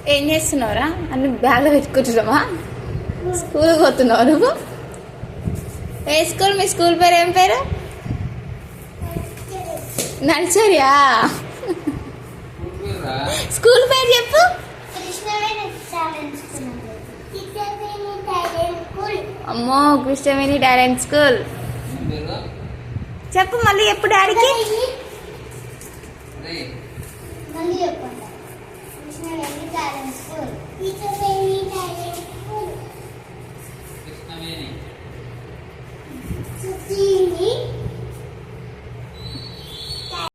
ఏం చేస్తున్నావురా? అన్ని బ్యాగ్లో పెట్టుకుంటున్నావా? స్కూల్కి పోతున్నావు నువ్వు? ఏ స్కూల్? మీ స్కూల్ పేరు ఏం పేరు? నర్సరియా? స్కూల్ పేరు చెప్పు. అమ్మో, కృష్ణవేణి టాలెంట్ స్కూల్ చెప్పు. మళ్ళీ చెప్పు డాడీకి. మళ్ళీ చెప్పండి. Krishnaveni talent school.